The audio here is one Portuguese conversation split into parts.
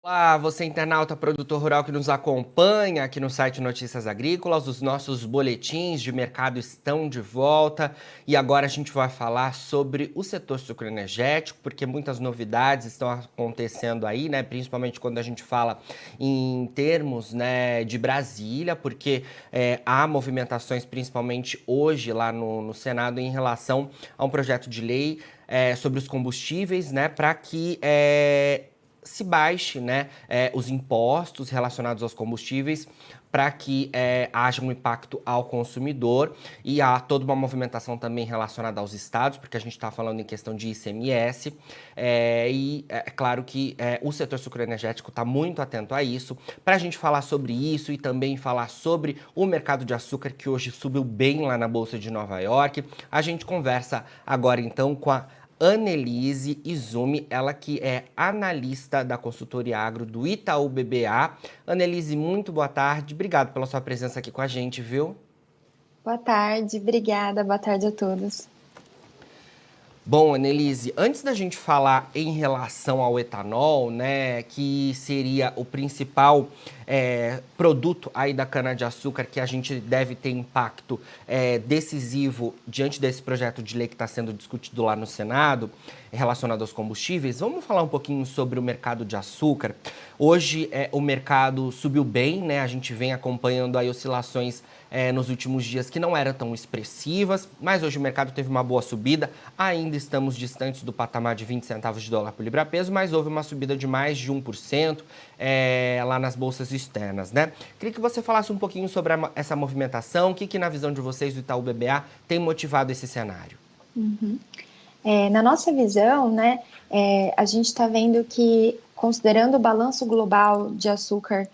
Olá, você internauta, produtor rural que nos acompanha aqui no site Notícias Agrícolas. Os nossos boletins de mercado estão de volta e agora a gente vai falar sobre o setor sucroenergético, porque muitas novidades estão acontecendo aí, né? Principalmente quando a gente fala em termos, né, de Brasília, porque há movimentações, principalmente hoje lá no Senado, em relação a um projeto de lei sobre os combustíveis, né, para que se baixe, né, os impostos relacionados aos combustíveis para que haja um impacto ao consumidor, e há toda uma movimentação também relacionada aos estados, porque a gente está falando em questão de ICMS, e é claro que o setor sucroenergético está muito atento a isso. Para a gente falar sobre isso e também falar sobre o mercado de açúcar, que hoje subiu bem lá na Bolsa de Nova York, a gente conversa agora então com a Annelise Izumi, ela que é analista da consultoria agro do Itaú BBA. Annelise, muito boa tarde. Obrigado pela sua presença aqui com a gente, viu? Boa tarde, obrigada. Boa tarde a todos. Bom, Annelise, antes da gente falar em relação ao etanol, né, que seria o principal produto aí da cana-de-açúcar que a gente deve ter impacto decisivo diante desse projeto de lei que está sendo discutido lá no Senado, relacionado aos combustíveis, vamos falar um pouquinho sobre o mercado de açúcar. Hoje o mercado subiu bem, né, a gente vem acompanhando aí oscilações nos últimos dias que não eram tão expressivas, mas hoje o mercado teve uma boa subida. Ainda estamos distantes do patamar de 20 centavos de dólar por libra-peso, mas houve uma subida de mais de 1% lá nas bolsas externas, né? Queria que você falasse um pouquinho sobre essa movimentação, o que na visão de vocês do Itaú BBA tem motivado esse cenário. Na nossa visão, né, a gente está vendo que, considerando o balanço global de açúcar,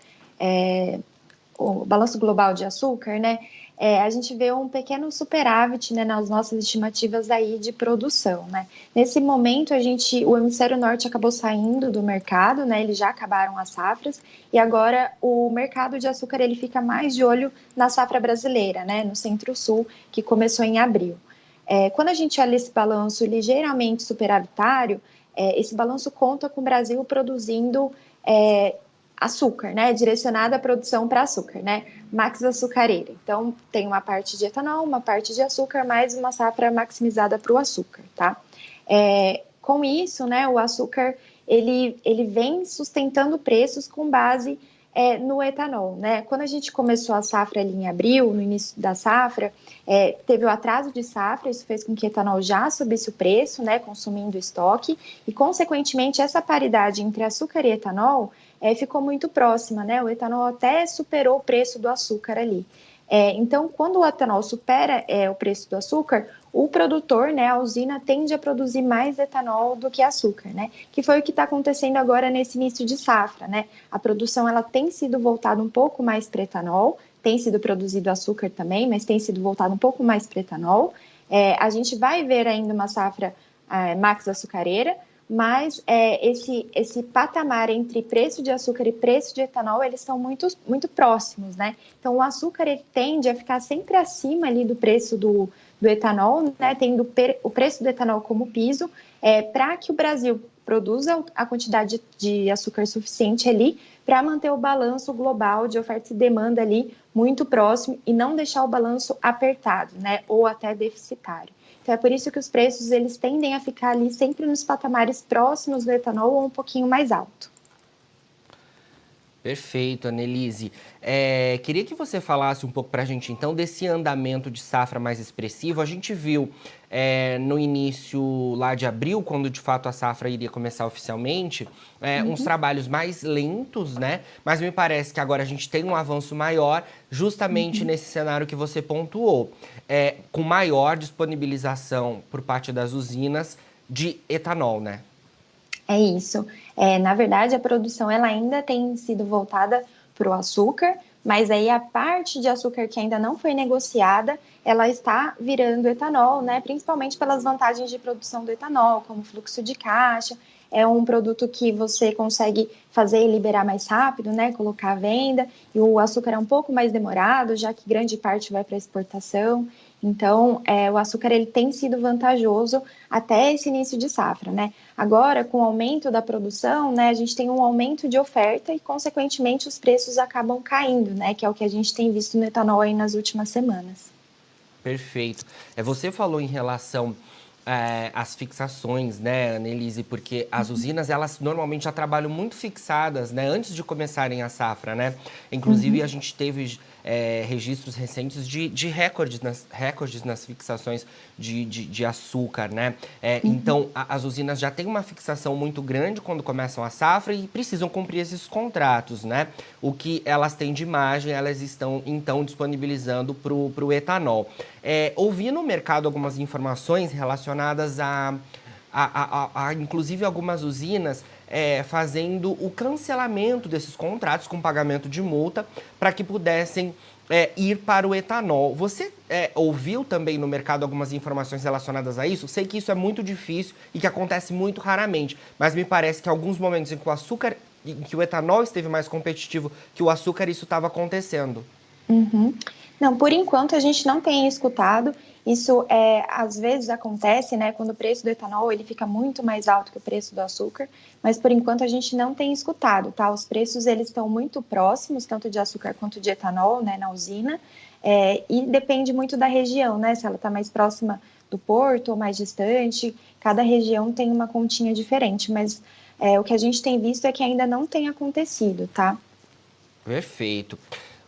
né, a gente vê um pequeno superávit, né, nas nossas estimativas aí de produção, né. Nesse momento, o hemisfério norte acabou saindo do mercado, né, eles já acabaram as safras, e agora o mercado de açúcar ele fica mais de olho na safra brasileira, né, no Centro-Sul, que começou em abril. Quando a gente olha esse balanço ligeiramente superavitário, esse balanço conta com o Brasil produzindo açúcar, né, direcionada à produção para açúcar, né, max açucareira. Então, tem uma parte de etanol, uma parte de açúcar, mais uma safra maximizada para o açúcar, tá? Com isso, né, o açúcar, ele vem sustentando preços com base no etanol, né? Quando a gente começou a safra ali em abril, no início da safra, teve o atraso de safra, isso fez com que o etanol já subisse o preço, né, consumindo estoque, e consequentemente essa paridade entre açúcar e etanol ficou muito próxima, né? O etanol até superou o preço do açúcar ali. Então, quando o etanol supera o preço do açúcar, o produtor, né, a usina, tende a produzir mais etanol do que açúcar, né? Que foi o que está acontecendo agora nesse início de safra, né? A produção ela tem sido voltada um pouco mais para etanol, tem sido produzido açúcar também, mas tem sido voltado um pouco mais para etanol. A gente vai ver ainda uma safra max açucareira, mas esse patamar entre preço de açúcar e preço de etanol, eles estão muito, muito próximos, né? Então, o açúcar ele tende a ficar sempre acima ali do preço do etanol, né? Tendo o preço do etanol como piso, para que o Brasil produza a quantidade de açúcar suficiente ali para manter o balanço global de oferta e demanda ali muito próximo e não deixar o balanço apertado, né? Ou até deficitário. Então, é por isso que os preços eles tendem a ficar ali sempre nos patamares próximos do etanol ou um pouquinho mais alto. Perfeito, Annelise. Queria que você falasse um pouco para a gente, então, desse andamento de safra mais expressivo. A gente viu no início lá de abril, quando de fato a safra iria começar oficialmente, uns trabalhos mais lentos, né? Mas me parece que agora a gente tem um avanço maior, justamente nesse cenário que você pontuou, com maior disponibilização por parte das usinas de etanol, né? É isso. Na verdade, a produção ela ainda tem sido voltada para o açúcar, mas aí a parte de açúcar que ainda não foi negociada, ela está virando etanol, né? Principalmente pelas vantagens de produção do etanol, como fluxo de caixa. É um produto que você consegue fazer e liberar mais rápido, né? Colocar à venda. E o açúcar é um pouco mais demorado, já que grande parte vai para exportação. Então, o açúcar ele tem sido vantajoso até esse início de safra, né? Agora, com o aumento da produção, né, a gente tem um aumento de oferta e, consequentemente, os preços acabam caindo, né? Que é o que a gente tem visto no etanol aí nas últimas semanas. Perfeito. Você falou em relação às fixações, né, Annelise? Porque as usinas, elas normalmente já trabalham muito fixadas, né, antes de começarem a safra, né? Inclusive, a gente teve registros recentes de recordes nas fixações de açúcar, né? Então, as usinas já têm uma fixação muito grande quando começam a safra e precisam cumprir esses contratos, né? O que elas têm de margem, elas estão, então, disponibilizando para o etanol. Ouvi no mercado algumas informações relacionadas inclusive, algumas usinas fazendo o cancelamento desses contratos com pagamento de multa para que pudessem ir para o etanol. Você ouviu também no mercado algumas informações relacionadas a isso? Sei que isso é muito difícil e que acontece muito raramente, mas me parece que alguns momentos em que o etanol esteve mais competitivo que o açúcar, isso estava acontecendo. Uhum. Não, por enquanto a gente não tem escutado. Isso às vezes acontece, né, quando o preço do etanol ele fica muito mais alto que o preço do açúcar, mas por enquanto a gente não tem escutado, tá? Os preços eles estão muito próximos, tanto de açúcar quanto de etanol, né, na usina, e depende muito da região, né, se ela está mais próxima do porto ou mais distante, cada região tem uma continha diferente, mas o que a gente tem visto é que ainda não tem acontecido, tá? Perfeito.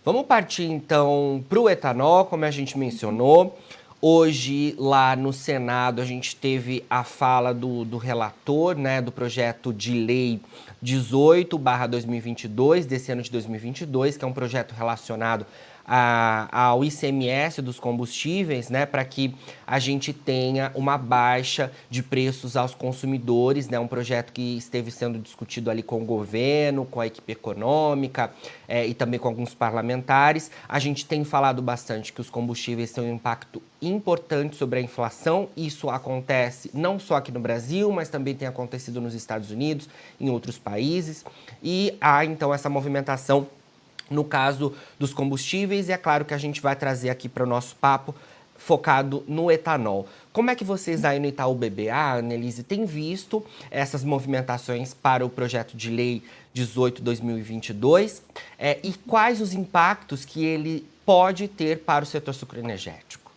Vamos partir então para o etanol, como a gente mencionou. Hoje, lá no Senado, a gente teve a fala do relator, né, do projeto de lei 18/2022, desse ano de 2022, que é um projeto relacionado ao ICMS dos combustíveis, né, para que a gente tenha uma baixa de preços aos consumidores, né, um projeto que esteve sendo discutido ali com o governo, com a equipe econômica e também com alguns parlamentares. A gente tem falado bastante que os combustíveis têm um impacto importante sobre a inflação. Isso acontece não só aqui no Brasil, mas também tem acontecido nos Estados Unidos, em outros países. E há, então, essa movimentação no caso dos combustíveis, e é claro que a gente vai trazer aqui para o nosso papo focado no etanol. Como é que vocês aí no Itaú BBA, Annelise, têm visto essas movimentações para o projeto de lei 18/2022 e quais os impactos que ele pode ter para o setor sucroenergético?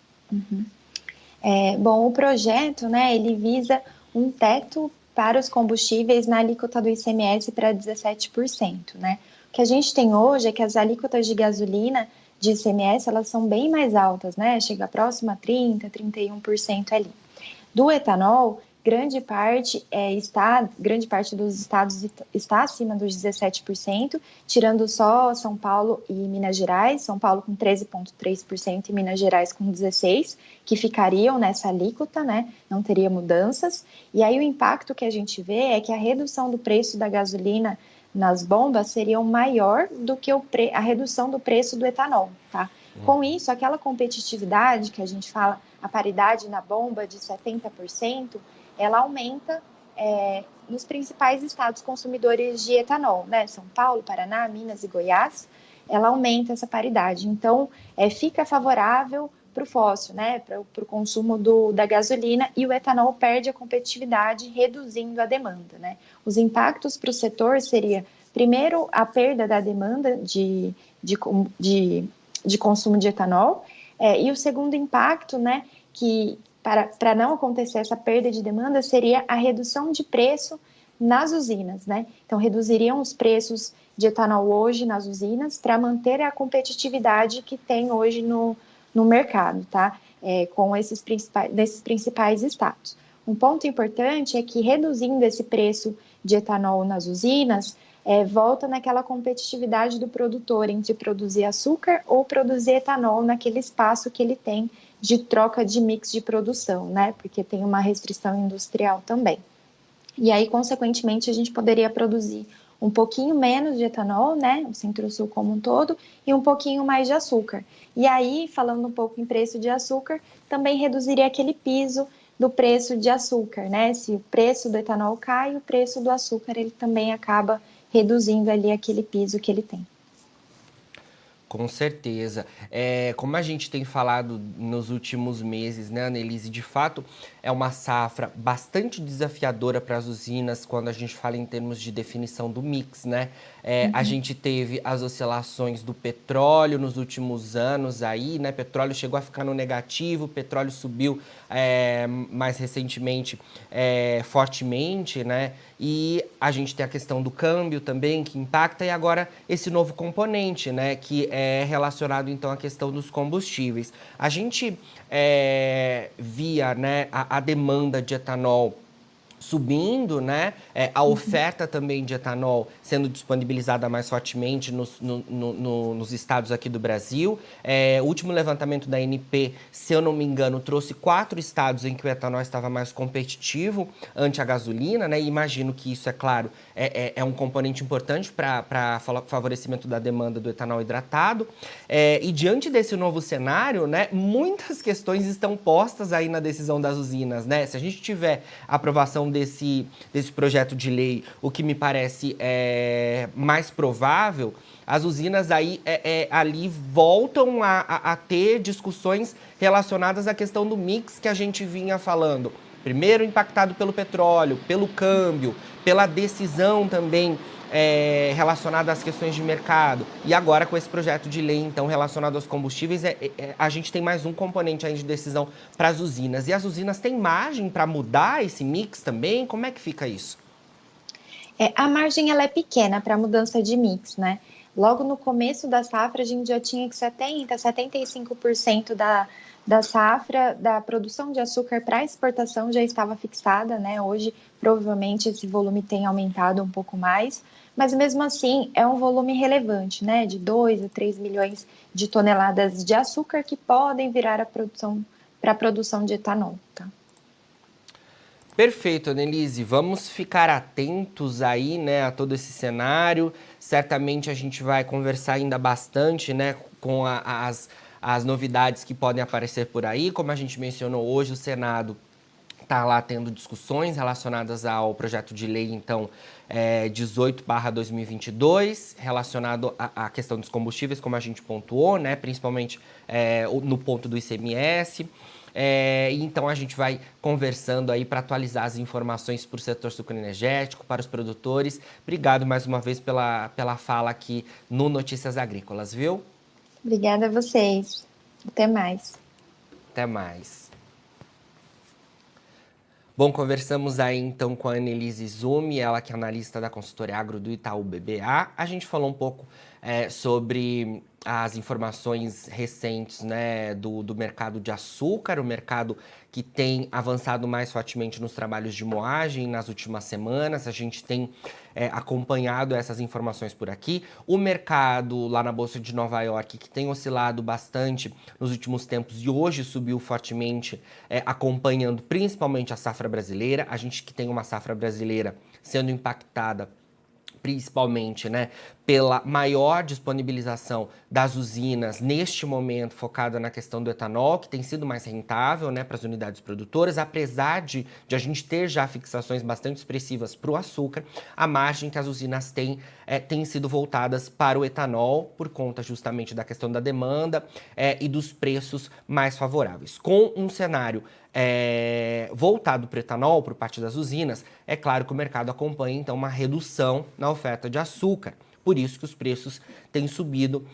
Bom, o projeto, né, ele visa um teto para os combustíveis na alíquota do ICMS para 17%, né? O que a gente tem hoje é que as alíquotas de gasolina de ICMS, elas são bem mais altas, né? Chega próximo a 30, 31% ali. Do etanol, grande parte dos estados está acima dos 17%, tirando só São Paulo e Minas Gerais, São Paulo com 13,3% e Minas Gerais com 16%, que ficariam nessa alíquota, né? Não teria mudanças. E aí o impacto que a gente vê é que a redução do preço da gasolina nas bombas seria maior do que a redução do preço do etanol, tá? Com isso, aquela competitividade que a gente fala, a paridade na bomba de 70%, ela aumenta nos principais estados consumidores de etanol, né? São Paulo, Paraná, Minas e Goiás, ela aumenta essa paridade. Então, fica favorável para o fóssil, né? Para o consumo da gasolina, e o etanol perde a competitividade, reduzindo a demanda, né? Os impactos para o setor seria, primeiro, a perda da demanda de consumo de etanol, e o segundo impacto, né, que para não acontecer essa perda de demanda, seria a redução de preço nas usinas, né? Então, reduziriam os preços de etanol hoje nas usinas para manter a competitividade que tem hoje no mercado, tá? Com desses principais estados. Um ponto importante é que, reduzindo esse preço de etanol nas usinas, volta naquela competitividade do produtor entre produzir açúcar ou produzir etanol naquele espaço que ele tem de troca de mix de produção, né? Porque tem uma restrição industrial também. E aí, consequentemente, a gente poderia produzir um pouquinho menos de etanol, né? O Centro-Sul como um todo, e um pouquinho mais de açúcar. E aí, falando um pouco em preço de açúcar, também reduziria aquele piso do preço de açúcar, né? Se o preço do etanol cai, o preço do açúcar ele também acaba reduzindo ali aquele piso que ele tem. Com certeza. Como a gente tem falado nos últimos meses, né, Annelise, de fato é uma safra bastante desafiadora para as usinas quando a gente fala em termos de definição do mix, né? A gente teve as oscilações do petróleo nos últimos anos aí, né? Petróleo chegou a ficar no negativo, petróleo subiu mais recentemente fortemente, né? E a gente tem a questão do câmbio também, que impacta, e agora esse novo componente, né, que é relacionado, então, à questão dos combustíveis. A gente via, né, a demanda de etanol subindo, né? A oferta também de etanol sendo disponibilizada mais fortemente nos estados aqui do Brasil. O último levantamento da ANP, se eu não me engano, trouxe 4 estados em que o etanol estava mais competitivo ante a gasolina, né? E imagino que isso, é claro, é um componente importante para favorecimento da demanda do etanol hidratado. E diante desse novo cenário, né, muitas questões estão postas aí na decisão das usinas, né? Se a gente tiver aprovação desse projeto de lei, o que me parece mais provável, as usinas aí ali voltam a ter discussões relacionadas à questão do mix que a gente vinha falando. Primeiro impactado pelo petróleo, pelo câmbio, pela decisão também relacionada às questões de mercado. E agora com esse projeto de lei, então, relacionado aos combustíveis, a gente tem mais um componente aí de decisão para as usinas. E as usinas têm margem para mudar esse mix também? Como é que fica isso? A margem ela é pequena para mudança de mix, né? Logo no começo da safra, a gente já tinha que 75% da safra, da produção de açúcar para exportação já estava fixada, né? Hoje, provavelmente, esse volume tem aumentado um pouco mais, mas mesmo assim é um volume relevante, né? De 2 a 3 milhões de toneladas de açúcar que podem virar para a produção de etanol, tá? Perfeito, Annelise. Vamos ficar atentos aí, né, a todo esse cenário. Certamente a gente vai conversar ainda bastante, né, com as novidades que podem aparecer por aí. Como a gente mencionou hoje, o Senado está lá tendo discussões relacionadas ao projeto de lei, então, 18/2022, relacionado à questão dos combustíveis, como a gente pontuou, né, principalmente no ponto do ICMS. Então a gente vai conversando aí para atualizar as informações para o setor sucroenergético, para os produtores. Obrigado mais uma vez pela fala aqui no Notícias Agrícolas, viu? Obrigada a vocês. Até mais. Até mais. Bom, conversamos aí então com a Annelise Zumi, ela que é analista da consultoria agro do Itaú BBA. A gente falou um pouco sobre as informações recentes, né, do mercado de açúcar, o mercado que tem avançado mais fortemente nos trabalhos de moagem nas últimas semanas. A gente tem acompanhado essas informações por aqui. O mercado lá na Bolsa de Nova York, que tem oscilado bastante nos últimos tempos e hoje subiu fortemente, acompanhando principalmente a safra brasileira. A gente que tem uma safra brasileira sendo impactada principalmente, né, pela maior disponibilização das usinas neste momento focada na questão do etanol, que tem sido mais rentável, né, para as unidades produtoras, apesar de a gente ter já fixações bastante expressivas para o açúcar, a margem que as usinas têm tem sido voltadas para o etanol por conta justamente da questão da demanda e dos preços mais favoráveis. Com um cenário voltado para o etanol por parte das usinas, é claro que o mercado acompanha então uma redução na oferta de açúcar. Por isso que os preços têm subido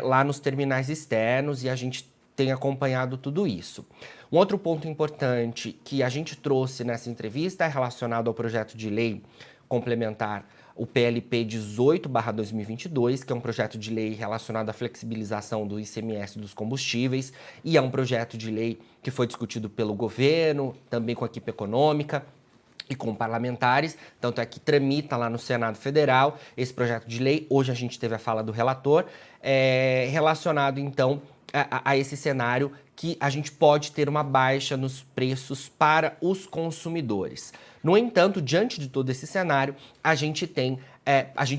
lá nos terminais externos e a gente tem acompanhado tudo isso. Um outro ponto importante que a gente trouxe nessa entrevista é relacionado ao projeto de lei complementar, o PLP 18/2022, que é um projeto de lei relacionado à flexibilização do ICMS dos combustíveis, e é um projeto de lei que foi discutido pelo governo, também com a equipe econômica e com parlamentares, tanto é que tramita lá no Senado Federal esse projeto de lei. Hoje a gente teve a fala do relator, relacionado então a esse cenário que a gente pode ter uma baixa nos preços para os consumidores. No entanto, diante de todo esse cenário, a gente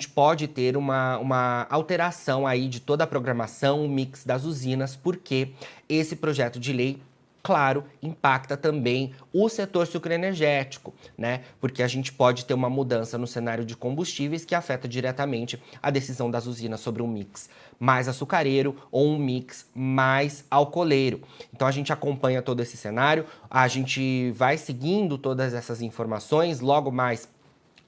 pode ter uma alteração aí de toda a programação, o mix das usinas, porque esse projeto de lei claro, impacta também o setor sucroenergético, né? Porque a gente pode ter uma mudança no cenário de combustíveis que afeta diretamente a decisão das usinas sobre um mix mais açucareiro ou um mix mais alcooleiro. Então a gente acompanha todo esse cenário, a gente vai seguindo todas essas informações, logo mais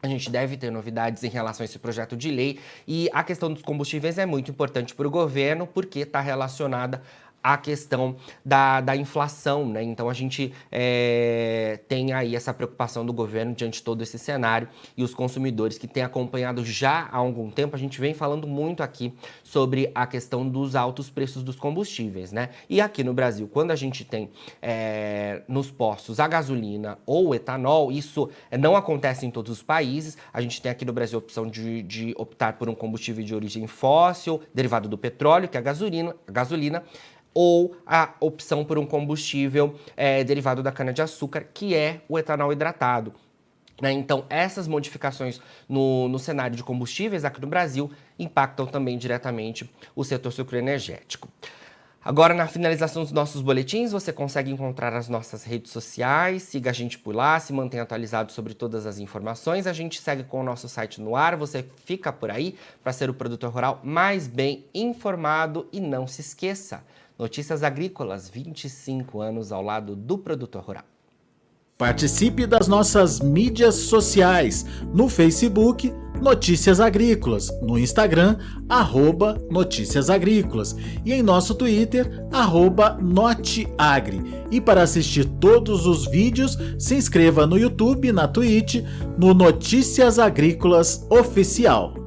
a gente deve ter novidades em relação a esse projeto de lei, e a questão dos combustíveis é muito importante para o governo porque está relacionada a questão da inflação, né? Então a gente tem aí essa preocupação do governo diante de todo esse cenário, e os consumidores que têm acompanhado já há algum tempo, a gente vem falando muito aqui sobre a questão dos altos preços dos combustíveis, né? E aqui no Brasil, quando a gente tem nos postos a gasolina ou o etanol, isso não acontece em todos os países. A gente tem aqui no Brasil a opção de optar por um combustível de origem fóssil, derivado do petróleo, que é a gasolina, ou a opção por um combustível derivado da cana-de-açúcar, que é o etanol hidratado. Então, essas modificações no cenário de combustíveis aqui no Brasil impactam também diretamente o setor sucroenergético. Agora, na finalização dos nossos boletins, você consegue encontrar as nossas redes sociais, siga a gente por lá, se mantenha atualizado sobre todas as informações. A gente segue com o nosso site no ar, você fica por aí para ser o produtor rural mais bem informado. E não se esqueça, Notícias Agrícolas, 25 anos ao lado do produtor rural. Participe das nossas mídias sociais, no Facebook, Notícias Agrícolas, no Instagram, @Notícias Agrícolas e em nosso Twitter, @Noteagri. E para assistir todos os vídeos, se inscreva no YouTube, na Twitch, no Notícias Agrícolas Oficial.